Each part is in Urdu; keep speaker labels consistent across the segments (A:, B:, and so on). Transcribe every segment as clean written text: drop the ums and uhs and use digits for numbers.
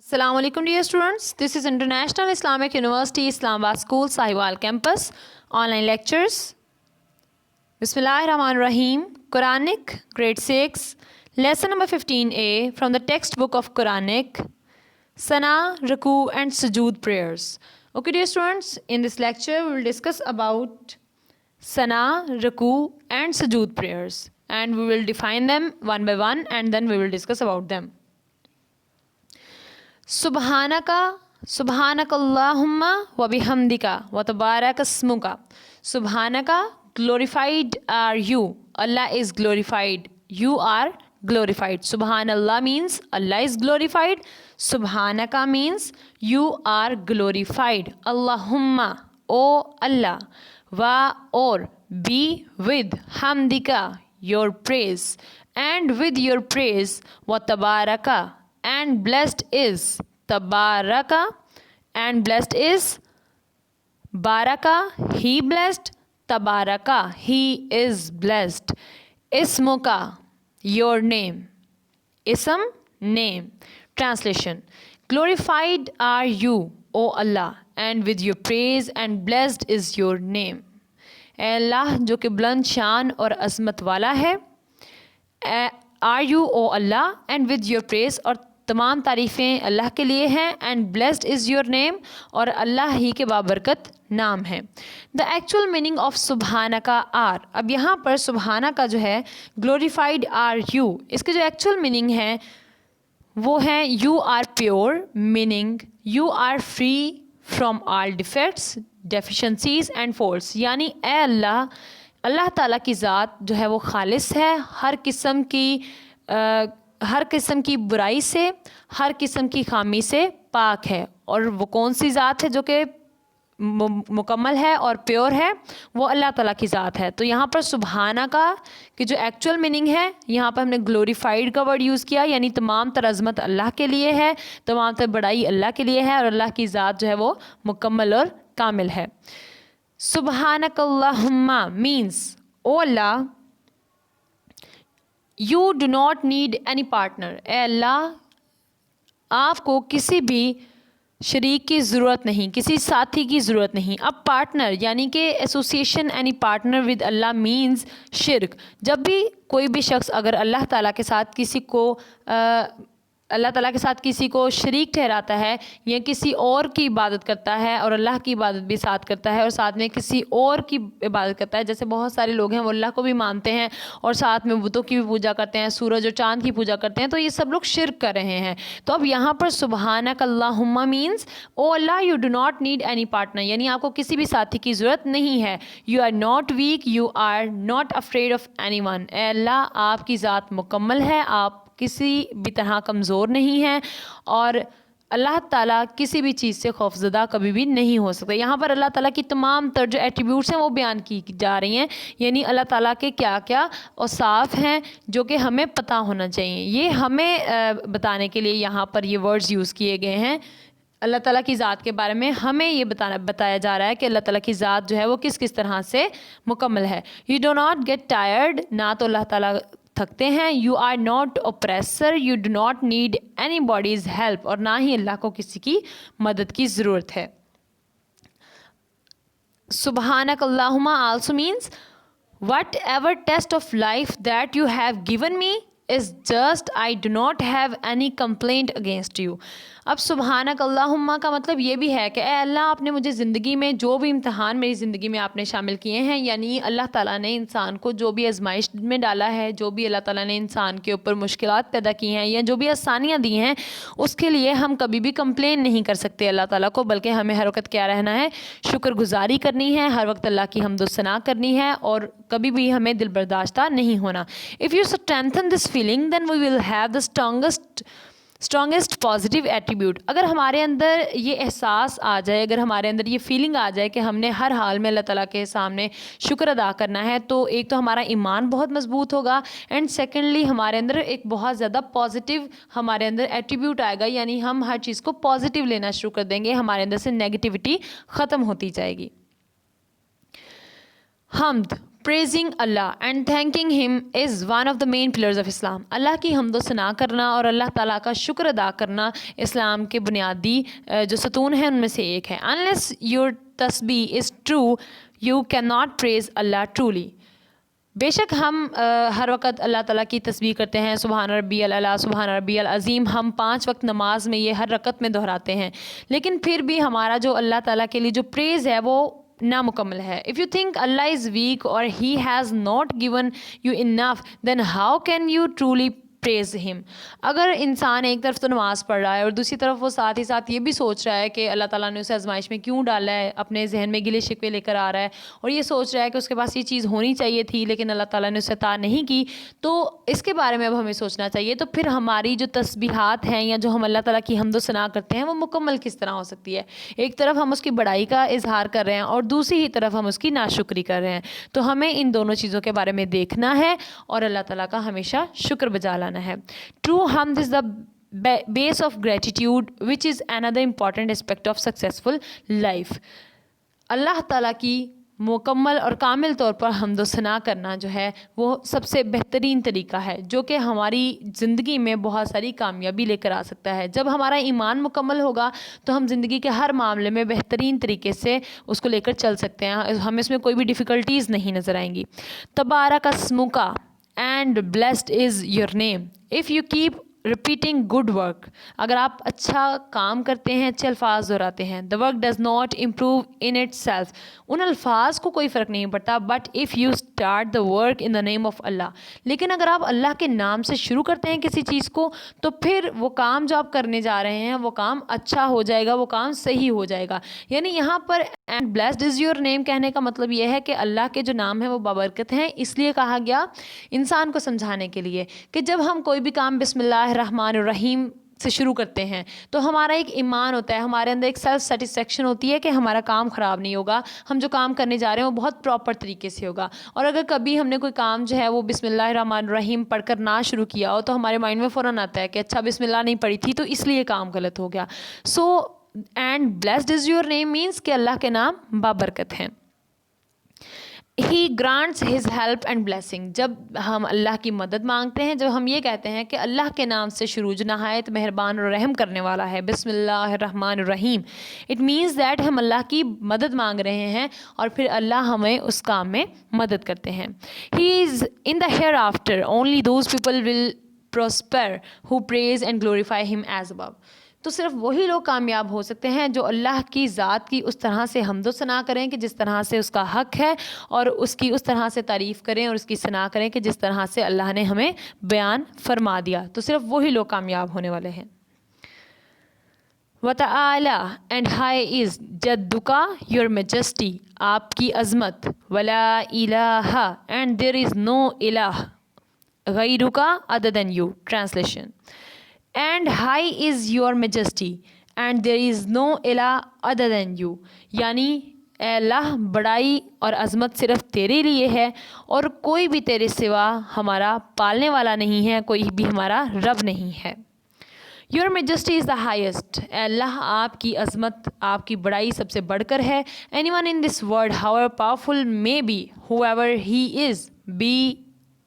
A: Assalamu alaikum dear students. This is International Islamic University Islamabad School Sahiwal campus online lectures. Bismillahirrahmanirrahim. Quranic grade 6 lesson number 15a from the textbook of Quranic Sana, Ruku and Sujood prayers. Okay dear students, in this lecture we will discuss about Sana, Ruku and Sujood prayers, and we will define them one by one and then we will discuss about them. Subhanaka, Subhanakallahumma wa bihamdika wa tabarakasmuka. Subhanaka, glorified are you. Allah is glorified. You are glorified. Subhanallah means Allah is glorified. Subhanaka means you are glorified. Allahumma, O Allah, wa or be with hamdika, your praise, and with your praise, wa tabaraka, and blessed is tabaraka, and blessed is baraka, he blessed, tabaraka, he is blessed, ismuka, your name, ism, name. Translation: glorified are you, O Allah, and with your praise and blessed is your name. اے اللہ جو کہ بلند شان اور عظمت والا ہے. Are you O Allah and with your praise, اور تمام تعریفیں اللہ کے لیے ہیں. And blessed is your name, اور اللہ ہی کے بابرکت نام ہے. دا ایکچوئل میننگ آف سبحانہ کا آر، اب یہاں پر سبحانہ کا جو ہے گلوریفائڈ آر یو، اس کے جو ایکچوئل میننگ ہے وہ ہے you are pure, meaning you are free from all defects, deficiencies and faults. یعنی اے اللہ، اللہ تعالیٰ کی ذات جو ہے وہ خالص ہے، ہر قسم کی برائی سے، ہر قسم کی خامی سے پاک ہے. اور وہ کون سی ذات ہے جو کہ مکمل ہے اور پیور ہے؟ وہ اللہ تعالیٰ کی ذات ہے. تو یہاں پر سبحانہ کا کہ جو ایکچوئل میننگ ہے، یہاں پر ہم نے گلوریفائڈ کا ورڈ یوز کیا، یعنی تمام تر عظمت اللہ کے لیے ہے، تمام تر بڑائی اللہ کے لیے ہے، اور اللہ کی ذات جو ہے وہ مکمل اور کامل ہے. سبحانک اللہم means O Allah, you do not need any partner, اے اللہ آپ کو کسی بھی شریک کی ضرورت نہیں، کسی ساتھی کی ضرورت نہیں. اب پارٹنر یعنی کہ association, any partner with Allah means شرک. جب بھی کوئی بھی شخص اگر اللہ تعالیٰ کے ساتھ کسی کو شریک ٹھہراتا ہے یا کسی اور کی عبادت کرتا ہے، اور اللہ کی عبادت بھی ساتھ کرتا ہے اور ساتھ میں کسی اور کی عبادت کرتا ہے، جیسے بہت سارے لوگ ہیں وہ اللہ کو بھی مانتے ہیں اور ساتھ میں بتوں کی بھی پوجا کرتے ہیں، سورج اور چاند کی پوجا کرتے ہیں، تو یہ سب لوگ شرک کر رہے ہیں. تو اب یہاں پر سبحانک اللہم means O Allah you do not need any partner, یعنی آپ کو کسی بھی ساتھی کی ضرورت نہیں ہے. You are not weak, you are not afraid of anyone, اے اللہ آپ کی ذات مکمل ہے، آپ کسی بھی طرح کمزور نہیں ہیں، اور اللہ تعالیٰ کسی بھی چیز سے خوفزدہ کبھی بھی نہیں ہو سکتا. یہاں پر اللہ تعالیٰ کی تمام تر جو ایٹریبیوٹس ہیں وہ بیان کی جا رہی ہیں، یعنی اللہ تعالیٰ کے کیا کیا اوصاف ہیں جو کہ ہمیں پتہ ہونا چاہیے. یہ ہمیں بتانے کے لیے یہاں پر یہ ورڈز یوز کیے گئے ہیں. اللہ تعالیٰ کی ذات کے بارے میں ہمیں یہ بتایا جا رہا ہے کہ اللہ تعالیٰ کی ذات جو ہے وہ کس کس طرح سے مکمل ہے. You do not get tired, نہ تو اللہ تعالیٰ تھکتے ہیں. You are not oppressor, you do not need anybody's help, اور نہ ہی اللہ کو کسی کی مدد کی ضرورت ہے. سبحانک اللہم also means what ever test of life that you have given me is just, I do not have any complaint against you. اب سبحانک اللہم کا مطلب یہ بھی ہے کہ اے اللہ آپ نے مجھے زندگی میں جو بھی امتحان میری زندگی میں آپ نے شامل کیے ہیں، یعنی اللہ تعالیٰ نے انسان کو جو بھی آزمائش میں ڈالا ہے، جو بھی اللہ تعالیٰ نے انسان کے اوپر مشکلات پیدا کی ہیں یا جو بھی آسانیاں دی ہیں، اس کے لیے ہم کبھی بھی کمپلین نہیں کر سکتے اللہ تعالیٰ کو، بلکہ ہمیں ہر وقت کیا رہنا ہے؟ شکر گزاری کرنی ہے، ہر وقت اللہ کی حمد و ثنا کرنی ہے، اور کبھی بھی ہمیں دل برداشتہ نہیں ہونا. If you strengthen this feeling then we will have the strongest positive attribute. اگر ہمارے اندر یہ احساس آ جائے، اگر ہمارے اندر یہ فیلنگ آ جائے کہ ہم نے ہر حال میں اللہ تعالیٰ کے سامنے شکر ادا کرنا ہے، تو ایک تو ہمارا ایمان بہت مضبوط ہوگا، اینڈ سیکنڈلی ہمارے اندر ایک بہت زیادہ پازیٹیو ہمارے اندر ایٹریبیوٹ آئے گا، یعنی ہم ہر چیز کو پازیٹیو لینا شروع کر دیں گے، ہمارے اندر سے نیگیٹیوٹی ختم ہوتی جائے گی. حمد Praising Allah and thanking Him is one of the main pillars of Islam. اللہ کی حمد و ثنا کرنا اور اللہ تعالیٰ کا شکر ادا کرنا اسلام کے بنیادی جو ستون ہیں ان میں سے ایک ہے. Unless your tasbih is true, you cannot praise Allah truly. بے شک ہم ہر وقت اللہ تعالیٰ کی تسبیح کرتے ہیں، سبحان ربی الاعلیٰ، سبحان ربی العظیم، ہم 5 وقت نماز میں یہ ہر رکعت میں دہراتے ہیں، لیکن پھر بھی ہمارا جو اللہ تعالیٰ کے لیے جو پریز ہے وہ نامکمل ہے. If you think Allah is weak or He has not given you enough, then how can you truly praise him. اگر انسان ایک طرف تو نماز پڑھ رہا ہے اور دوسری طرف وہ ساتھ ہی ساتھ یہ بھی سوچ رہا ہے کہ اللہ تعالیٰ نے اسے آزمائش میں کیوں ڈالا ہے، اپنے ذہن میں گلے شکوے لے کر آ رہا ہے اور یہ سوچ رہا ہے کہ اس کے پاس یہ چیز ہونی چاہیے تھی لیکن اللہ تعالیٰ نے اسے عطا نہیں کی، تو اس کے بارے میں اب ہمیں سوچنا چاہیے. تو پھر ہماری جو تسبیحات ہیں یا جو ہم اللہ تعالیٰ کی حمد و ثنا کرتے ہیں وہ مکمل کس طرح ہو سکتی ہے. ایک طرف ہم اس کی بڑائی کا اظہار کر رہے ہیں اور دوسری ہی طرف ہم اس کی ناشکری کر رہے ہیں. تو ہمیں ان دونوں چیزوں کے بارے میں دیکھنا ہے اور اللہ تعالیٰ کا ہمیشہ شکر بجا لانا ہے. True hamd is the base of gratitude, which is another important aspect of successful life. اللہ تعالیٰ کی مکمل اور کامل طور پر حمد و ثنا کرنا جو ہے وہ سب سے بہترین طریقہ ہے جو کہ ہماری زندگی میں بہت ساری کامیابی لے کر آ سکتا ہے. جب ہمارا ایمان مکمل ہوگا تو ہم زندگی کے ہر معاملے میں بہترین طریقے سے اس کو لے کر چل سکتے ہیں، ہمیں اس میں کوئی بھی ڈیفیکلٹیز نہیں نظر آئیں گی. تبارک اسمک and blessed is your name. If you keep repeating good work, اگر آپ اچھا کام کرتے ہیں، اچھے الفاظ دہراتے ہیں، the work does not improve in itself، ان الفاظ کو کوئی فرق نہیں پڑتا. but if you start the work in the name of Allah، لیکن اگر آپ اللہ کے نام سے شروع کرتے ہیں کسی چیز کو تو پھر وہ کام جو آپ کرنے جا رہے ہیں وہ کام اچھا ہو جائے گا، وہ کام صحیح ہو جائے گا. یعنی یہاں پر and blessed is your name کہنے کا مطلب یہ ہے کہ اللہ کے جو نام ہیں وہ بابرکت ہیں. اس لیے کہا گیا انسان کو سمجھانے کے لیے کہ جب ہم کوئی بھی کام بسم اللہ الرحمن الرحیم سے شروع کرتے ہیں تو ہمارا ایک ایمان ہوتا ہے، ہمارے اندر ایک سیلف سیٹسفیکشن ہوتی ہے کہ ہمارا کام خراب نہیں ہوگا، ہم جو کام کرنے جا رہے ہیں وہ بہت پراپر طریقے سے ہوگا. اور اگر کبھی ہم نے کوئی کام جو ہے وہ بسم اللہ الرحمن الرحیم پڑھ کر نہ شروع کیا ہو تو ہمارے مائنڈ میں فوراً آتا ہے کہ اچھا بسم اللہ نہیں پڑھی تھی تو اس لیے کام غلط ہو گیا. So and blessed is your name means کہ اللہ کے نام بابرکت ہیں. He grants his help and blessing. جب ہم اللہ کی مدد مانگتے ہیں، جب ہم یہ کہتے ہیں کہ اللہ کے نام سے شروع جو نہایت مہربان اور رحم کرنے والا ہے، بسم اللہ الرحمن الرحیم، اٹ مینس دیٹ ہم اللہ کی مدد مانگ رہے ہیں اور پھر اللہ ہمیں اس کام میں مدد کرتے ہیں. He is in the hereafter, only those people will prosper who praise and glorify him as above. تو صرف وہی لوگ کامیاب ہو سکتے ہیں جو اللہ کی ذات کی اس طرح سے حمد و ثنا کریں کہ جس طرح سے اس کا حق ہے، اور اس کی اس طرح سے تعریف کریں اور اس کی ثنا کریں کہ جس طرح سے اللہ نے ہمیں بیان فرما دیا. تو صرف وہی لوگ کامیاب ہونے والے ہیں. وَتَعَالَى and high is جَدُّكَ your majesty، آپ کی عظمت. وَلَا إِلَٰهَ and there is no الہ غَيْرُكَ other than you. Translation: and high is your majesty and there is no ilah other than you. یعنی اے اللہ بڑائی اور عظمت صرف تیرے لیے ہے اور کوئی بھی تیرے سوا ہمارا پالنے والا نہیں ہے، کوئی بھی ہمارا رب نہیں ہے. Your majesty is the highest. اے اللہ آپ کی عظمت، آپ کی بڑائی سب سے بڑھ کر ہے. Anyone in this world, however powerful may be, whoever he is, be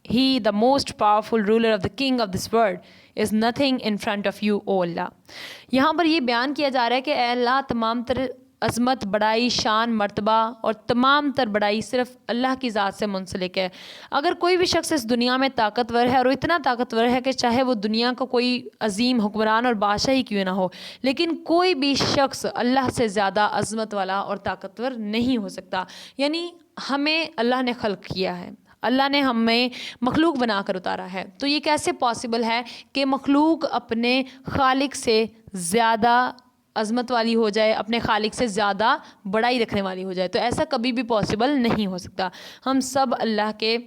A: he the most powerful ruler of the king of this world, is nothing in front of you, O Allah. یہاں پر یہ بیان کیا جا رہا ہے کہ اے اللہ تمام تر عظمت، بڑائی، شان، مرتبہ اور تمام تر بڑائی صرف اللہ کی ذات سے منسلک ہے. اگر کوئی بھی شخص اس دنیا میں طاقتور ہے اور وہ اتنا طاقتور ہے کہ چاہے وہ دنیا کا کوئی عظیم حکمران اور بادشاہ ہی کیوں نہ ہو، لیکن کوئی بھی شخص اللہ سے زیادہ عظمت والا اور طاقتور نہیں ہو سکتا. یعنی ہمیں اللہ نے خلق کیا ہے، اللہ نے ہمیں مخلوق بنا کر اتارا ہے، تو یہ کیسے پاسبل ہے کہ مخلوق اپنے خالق سے زیادہ عظمت والی ہو جائے، اپنے خالق سے زیادہ بڑائی رکھنے والی ہو جائے؟ تو ایسا کبھی بھی پاسبل نہیں ہو سکتا. ہم سب اللہ کے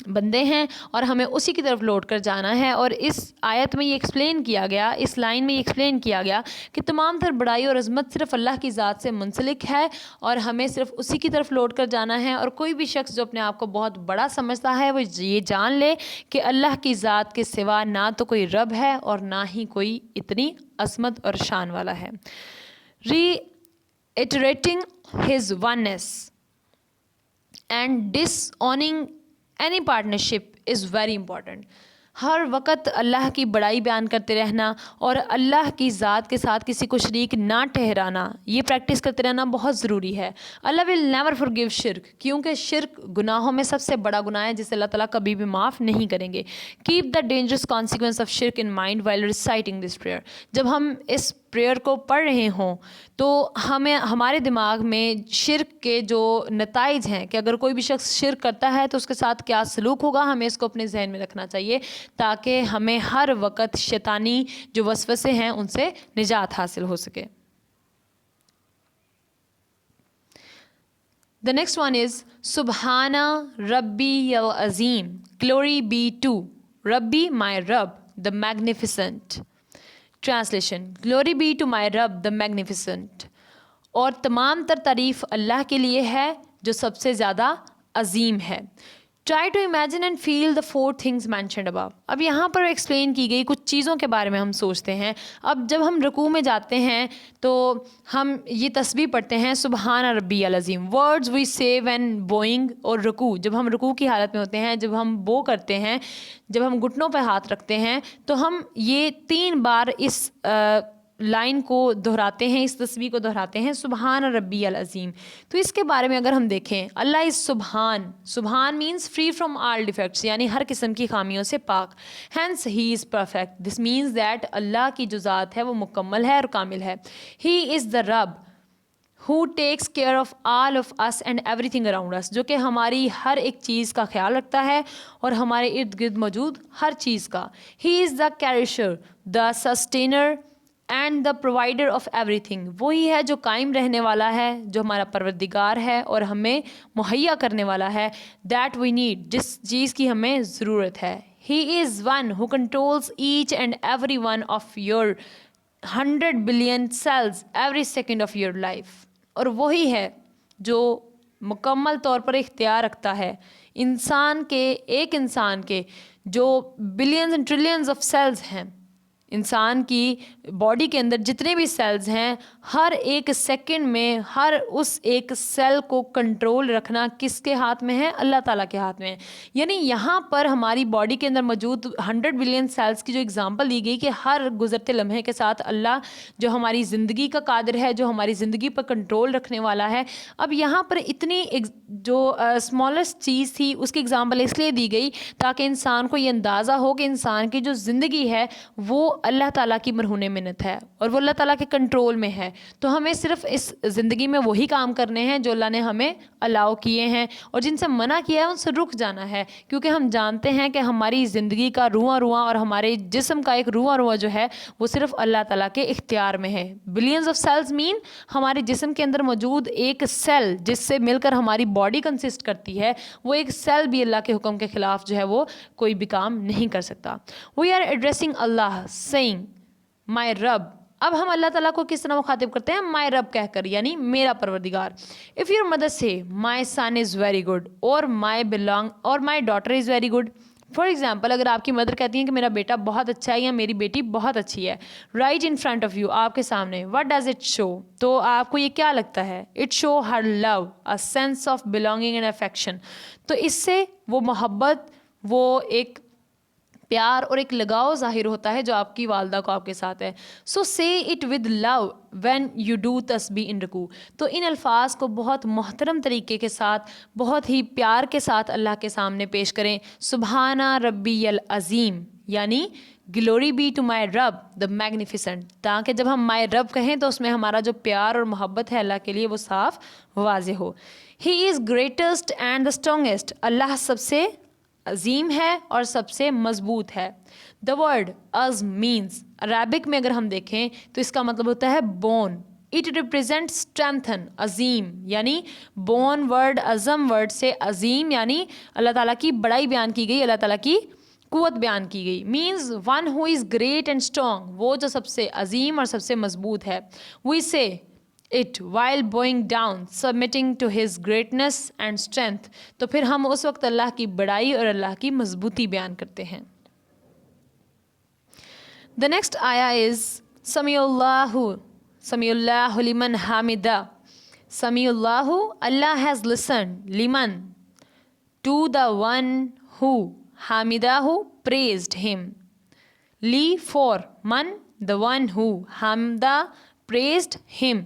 A: بندے ہیں اور ہمیں اسی کی طرف لوٹ کر جانا ہے. اور اس آیت میں یہ ایکسپلین کیا گیا، اس لائن میں یہ ایکسپلین کیا گیا کہ تمام تر بڑائی اور عظمت صرف اللہ کی ذات سے منسلک ہے اور ہمیں صرف اسی کی طرف لوٹ کر جانا ہے. اور کوئی بھی شخص جو اپنے آپ کو بہت بڑا سمجھتا ہے وہ یہ جان لے کہ اللہ کی ذات کے سوا نہ تو کوئی رب ہے اور نہ ہی کوئی اتنی عظمت اور شان والا ہے. reiterating his oneness and disowning any partnership is very important. ہر وقت اللہ کی بڑائی بیان کرتے رہنا اور اللہ کی ذات کے ساتھ کسی کو شریک نہ ٹھہرانا، یہ پریکٹس کرتے رہنا بہت ضروری ہے. اللہ ول نیور فارگیو شرک، کیونکہ شرک گناہوں میں سب سے بڑا گناہ ہے جسے اللہ تعالیٰ کبھی بھی معاف نہیں کریں گے. Keep the dangerous consequence of شرک in mind while reciting this prayer. جب ہم اس پریئر کو پڑھ رہے ہوں تو ہمیں ہمارے دماغ میں شرک کے جو نتائج ہیں کہ اگر کوئی بھی شخص شرک کرتا ہے تو اس کے ساتھ کیا سلوک ہوگا، ہمیں اس کو اپنے ذہن میں رکھنا چاہیے تاکہ ہمیں ہر وقت شیطانی جو وسوسے ہیں ان سے نجات حاصل ہو سکے. The next one is Subhana Rabbi al-Azim. Glory be to Rabbi, my Rabb, the magnificent. Translation: Glory be to my Rabb, the magnificent. اور تمام تر تعریف اللہ کے لیے ہے جو سب سے زیادہ عظیم ہے. Try to imagine and feel the 4 things mentioned above. اب یہاں پر ایکسپلین کی گئی کچھ چیزوں کے بارے میں ہم سوچتے ہیں. اب جب ہم رکوع میں جاتے ہیں تو ہم یہ تسبیح پڑھتے ہیں سبحان ربی العظیم. words we say when bowing اور رکوع، جب ہم رکوع کی حالت میں ہوتے ہیں، جب ہم بو کرتے ہیں، جب ہم گھٹنوں پہ ہاتھ رکھتے ہیں تو ہم یہ 3 بار اس لائن کو دہراتے ہیں، اس تسبیح کو دہراتے ہیں سبحان ربی العظیم. تو اس کے بارے میں اگر ہم دیکھیں، اللہ از سبحان. سبحان means free from all defects, یعنی ہر قسم کی خامیوں سے پاک. Hence he is perfect. This means that Allah کی جو ذات ہے وہ مکمل ہے اور کامل ہے. ہی از دا رب who takes care of all of us and everything around us، جو کہ ہماری ہر ایک چیز کا خیال رکھتا ہے اور ہمارے ارد گرد موجود ہر چیز کا. He is the cherisher, the sustainer and the provider of every thing. وہی ہے جو قائم رہنے والا ہے، جو ہمارا پروردگار ہے اور ہمیں مہیا کرنے والا ہے. دیٹ وی نیڈ، جس چیز کی ہمیں ضرورت ہے. He is one who controls each and every one of your 100 billion cells every second of your life. اور وہی ہے جو مکمل طور پر اختیار رکھتا ہے ایک انسان کے جو billions and trillions of cells ہیں. انسان کی باڈی کے اندر جتنے بھی سیلز ہیں، ہر ایک سیکنڈ میں ہر اس ایک سیل کو کنٹرول رکھنا کس کے ہاتھ میں ہے؟ اللہ تعالیٰ کے ہاتھ میں ہے. یعنی یہاں پر ہماری باڈی کے اندر موجود 100 بلین سیلز کی جو اگزامپل دی گئی کہ ہر گزرتے لمحے کے ساتھ اللہ جو ہماری زندگی کا قادر ہے، جو ہماری زندگی پر کنٹرول رکھنے والا ہے. اب یہاں پر اتنی جو اسمالسٹ چیز تھی اس کی اگزامپل اس لیے دی گئی تاکہ انسان کو یہ اندازہ ہو کہ انسان کی جو زندگی ہے وہ اللہ تعالیٰ کی مرہون منت ہے اور وہ اللہ تعالیٰ کے کنٹرول میں ہے. تو ہمیں صرف اس زندگی میں وہی کام کرنے ہیں جو اللہ نے ہمیں الاؤ کیے ہیں، اور جن سے منع کیا ہے ان سے رک جانا ہے، کیونکہ ہم جانتے ہیں کہ ہماری زندگی کا رواں رواں اور ہمارے جسم کا ایک رواں رواں جو ہے وہ صرف اللہ تعالیٰ کے اختیار میں ہے. بلینز آف سیلز مین ہمارے جسم کے اندر موجود ایک سیل جس سے مل کر ہماری باڈی کنسسٹ کرتی ہے، وہ ایک سیل بھی اللہ کے حکم کے خلاف جو ہے وہ کوئی بھی کام نہیں کر سکتا. We are addressing Allah saying my Rabb. اب ہم اللہ تعالیٰ کو کس طرح مخاطب کرتے ہیں؟ my Rabb کہہ کر، یعنی میرا پروردگار. if your mother say my son is very good or my daughter is very good. For example اگر آپ کی مدر کہتی ہیں کہ میرا بیٹا بہت اچھا ہے یا میری بیٹی بہت اچھی ہے، right in front of you, آپ کے سامنے، وٹ ڈز اٹ شو؟ تو آپ کو یہ کیا لگتا ہے؟ It show her love, a sense of belonging and affection. تو اس سے وہ محبت، وہ ایک پیار اور ایک لگاؤ ظاہر ہوتا ہے جو آپ کی والدہ کو آپ کے ساتھ ہے. So say it with love when you do تسبیح ان رکوع. تو ان الفاظ کو بہت محترم طریقے کے ساتھ، بہت ہی پیار کے ساتھ اللہ کے سامنے پیش کریں. سبحانہ ربی العظیم، یعنی گلوری بی ٹو مائی رب دا میگنیفیسنٹ، تاکہ جب ہم مائی رب کہیں تو اس میں ہمارا جو پیار اور محبت ہے اللہ کے لیے وہ صاف واضح ہو. ہی از گریٹسٹ اینڈ دا اسٹرانگیسٹ. اللہ سب سے عظیم ہے اور سب سے مضبوط ہے. The word is means, Arabic میں اگر ہم دیکھیں تو اس کا مطلب ہوتا ہے بون. اٹ ریپرزینٹ اسٹرینتھن، عظیم، یعنی بون ورڈ عظم ورڈ سے عظیم یعنی اللہ تعالیٰ کی بڑائی بیان کی گئی، اللہ تعالیٰ کی قوت بیان کی گئی. Means one who is great and strong, وہ جو سب سے عظیم اور سب سے مضبوط ہے. وی سے it while bowing down submitting to his greatness and strength. تو پھر ہم اس وقت اللہ کی بڑائی اور اللہ کی مضبوطی بیان کرتے ہیں. The next ayah is سمیع اللہ لمن حامدہ. سمیع اللہ، اللہ has listened، لمن to the one who hamidahu praised him. Li for man, the one who hamda praised him.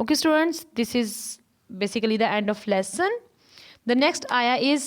A: Okay students, this is basically the end of lesson. The next ayah is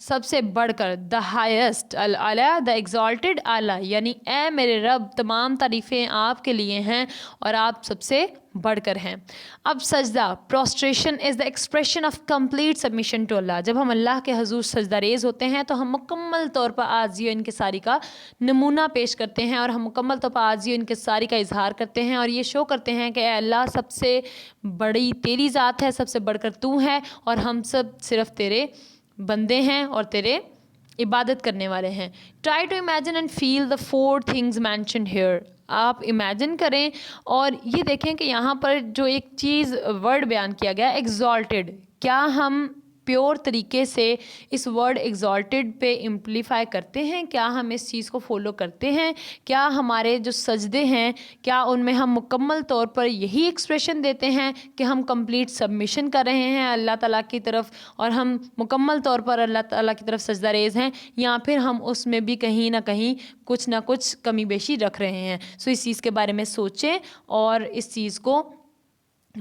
A: سب سے بڑھ کر, the highest, الاعلیٰ the exalted اعلیٰ, یعنی اے میرے رب تمام تعریفیں آپ کے لیے ہیں اور آپ سب سے بڑھ کر ہیں. اب سجدہ, prostration is the expression of complete submission to Allah. جب ہم اللہ کے حضور سجدہ ریز ہوتے ہیں تو ہم مکمل طور پر عاجزی و انکساری کا نمونہ پیش کرتے ہیں, اور ہم مکمل طور پر عاجزی و انکساری کا اظہار کرتے ہیں, اور یہ شو کرتے ہیں کہ اے اللہ سب سے بڑی تیری ذات ہے, سب سے بڑھ کر تو ہے, اور ہم سب صرف تیرے بندے ہیں اور تیرے عبادت کرنے والے ہیں. Try to imagine and feel the 4 things mentioned here. آپ امیجن کریں اور یہ دیکھیں کہ یہاں پر جو ایک چیز ورڈ بیان کیا گیا ایگزالٹیڈ, کیا ہم پیور طریقے سے اس ورڈ ایگزالٹیڈ پہ امپلیفائی کرتے ہیں؟ کیا ہم اس چیز کو فالو کرتے ہیں؟ کیا ہمارے جو سجدے ہیں کیا ان میں ہم مکمل طور پر یہی ایکسپریشن دیتے ہیں کہ ہم کمپلیٹ سبمیشن کر رہے ہیں اللہ تعالیٰ کی طرف اور ہم مکمل طور پر اللہ تعالیٰ کی طرف سجدہ ریز ہیں, یا پھر ہم اس میں بھی کہیں نہ کہیں کچھ نہ کچھ کمی بیشی رکھ رہے ہیں؟ سو اس چیز کے بارے میں سوچیں اور اس چیز کو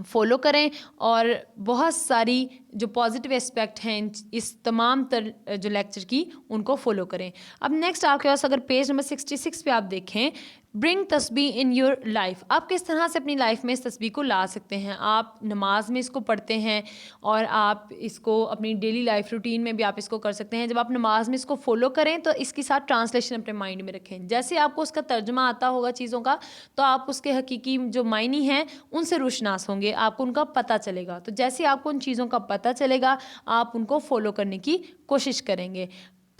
A: فالو کریں, اور بہت ساری جو پازیٹیو اسپیکٹ ہیں اس تمام تر جو لیکچر کی ان کو فالو کریں. اب نیکسٹ آپ کے پاس اگر پیج نمبر 66 پہ آپ دیکھیں, برنگ تسبیح ان یور لائف. آپ کس طرح سے اپنی لائف میں اس تسبیح کو لا سکتے ہیں؟ آپ نماز میں اس کو پڑھتے ہیں اور آپ اس کو اپنی ڈیلی لائف روٹین میں بھی آپ اس کو کر سکتے ہیں. جب آپ نماز میں اس کو فالو کریں تو اس کے ساتھ ٹرانسلیشن اپنے مائنڈ میں رکھیں. جیسے آپ کو اس کا ترجمہ آتا ہوگا چیزوں کا تو آپ اس کے حقیقی جو معنی ہیں ان سے روشناس ہوں گے, آپ کو ان کا پتہ چلے گا. تو جیسے آپ کو ان چیزوں کا پتہ چلے گا آپ ان کو فالو کرنے کی کوشش کریں گے.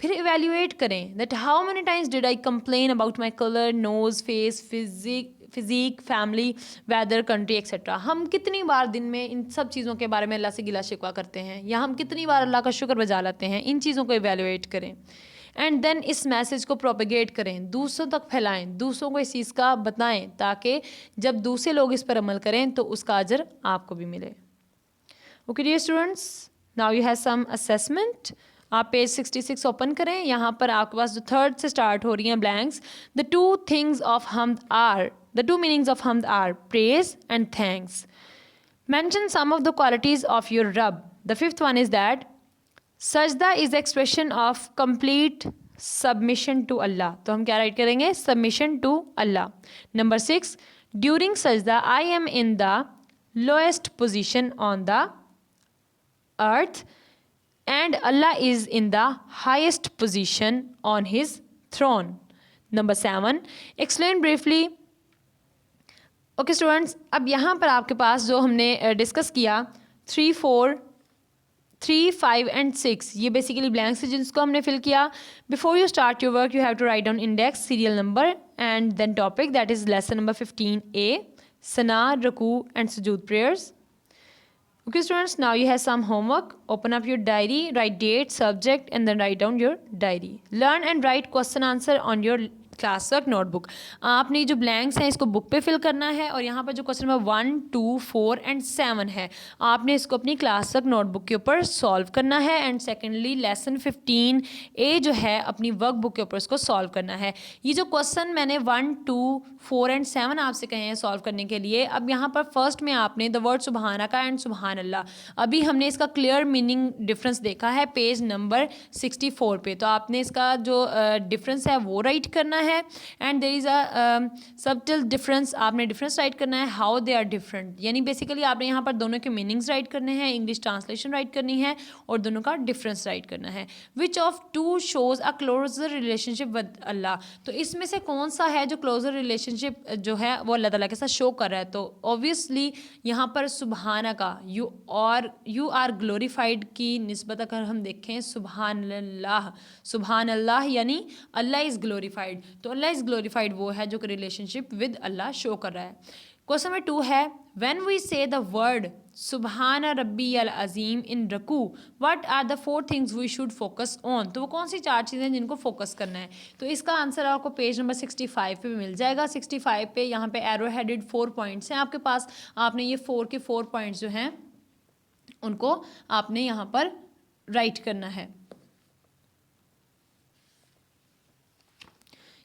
A: پھر ایویلیویٹ کریں that how many times did I complain about my colour, nose, face, physique, family, weather, country etcetera. ہم کتنی بار دن میں ان سب چیزوں کے بارے میں اللہ سے گلا شکوہ کرتے ہیں, یا ہم کتنی بار اللہ کا شکر بجا لاتے ہیں؟ ان چیزوں کو ایویلیویٹ کریں اینڈ دین اس میسیج کو پروپیگیٹ کریں, دوسروں تک پھیلائیں, دوسروں کو اس چیز کا بتائیں تاکہ جب دوسرے لوگ اس پر عمل کریں تو اس کا اجر آپ کو بھی ملے. Okay dear students, now you have some assessment. آپ پیج 66 اوپن کریں, یہاں پر آپ کے پاس جو 3rd سے اسٹارٹ ہو رہی ہیں بلینکس. دا 2 تھنگز آف حمد آر, دا 2 میننگز آف حمد are praise and thanks. Mention some of the qualities of your رب. The 5th one is that سجدہ is expression of complete submission to Allah. تو ہم کیا رائٹ کریں گے؟ Submission to Allah. Number 6, during سجدہ I am in the lowest position on the earth and Allah is in the highest position on his throne. Number 7, explain briefly. Okay students, اب یہاں پر آپ کے پاس جو ہم نے ڈسکس کیا 3, 4, 3, 5 and 6, یہ بیسیکلی بلینکس ہیں جس کو ہم نے فل کیا. Before you start your work you have to write down index, serial number and then topic, that is lesson number 15A, Sana, Ruku and Sujood prayers. Okay students, now you have some homework. Open up your diary, write date, subject and then write down your diary. Learn and write question answer on your classwork notebook. آپ نے جو بلینکس ہیں اس کو بک پہ فل کرنا ہے, اور یہاں پر جو کوشچن نمبر 1, 2, 4 اینڈ 7 ہے آپ نے اس کو اپنی کلاس ورک نوٹ بک کے اوپر سالو کرنا ہے. اینڈ سیکنڈلی لیسن 15A جو ہے اپنی ورک بک کے اوپر اس کو سالو کرنا ہے. یہ جو کوشچن میں نے 1, 2, 4 اینڈ 7 آپ سے کہے ہیں سالو کرنے کے لیے, اب یہاں پر فرسٹ میں آپ نے دا ورڈ سبحانہ کا اینڈ سبحان اللہ, ابھی ہم نے اس کا کلیئر میننگ ڈفرینس دیکھا ہے پیج نمبر 64 پہ, تو آپ نے اس کا جو ڈفرینس ہے وہ رائٹ کرنا ہے. And there is a سبٹل difference, آپ نے ڈفرینس رائٹ کرنا ہے ہاؤ دے آر ڈفرینٹ, یعنی بیسیکلی آپ نے یہاں پر دونوں کے میننگس رائٹ کرنے ہیں, انگلش ٹرانسلیشن رائٹ کرنی ہے اور دونوں کا ڈفرینس رائٹ کرنا ہے. Which of two shows a closer relationship with Allah, تو اس میں سے کون سا ہے جو کلوزر ریلیشن شپ جو ہے وہ اللہ تعالیٰ کے ساتھ شو کر رہا ہے؟ تو اوبویسلی یہاں پر سبحانہ کا یو آر گلوریفائڈ کی نسبت اگر ہم دیکھیں سبحان اللہ یعنی اللہ از گلوریفائڈ, تو اللہ از گلوریفائڈ وہ ہے جو کہ ریلیشن شپ ود اللہ شو کر رہا ہے. کوشچن نمبر 2 ہے وین وی سے دا ورڈ سبحان ربی العظیم ان رکوع what are the 4 things we should focus on, تو وہ کون سی 4 چیزیں جن کو فوکس کرنا ہے؟ تو اس کا آنسر آپ کو پیج نمبر 65 پہ مل جائے گا. 65 پہ یہاں پہ ایرو ہیڈڈ 4 پوائنٹس ہیں آپ کے پاس, آپ نے یہ 4 کے 4 پوائنٹس جو ہیں ان کو آپ نے یہاں پر رائٹ کرنا ہے.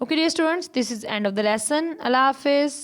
A: Okay dear students, this is end of the lesson. Allah Hafiz.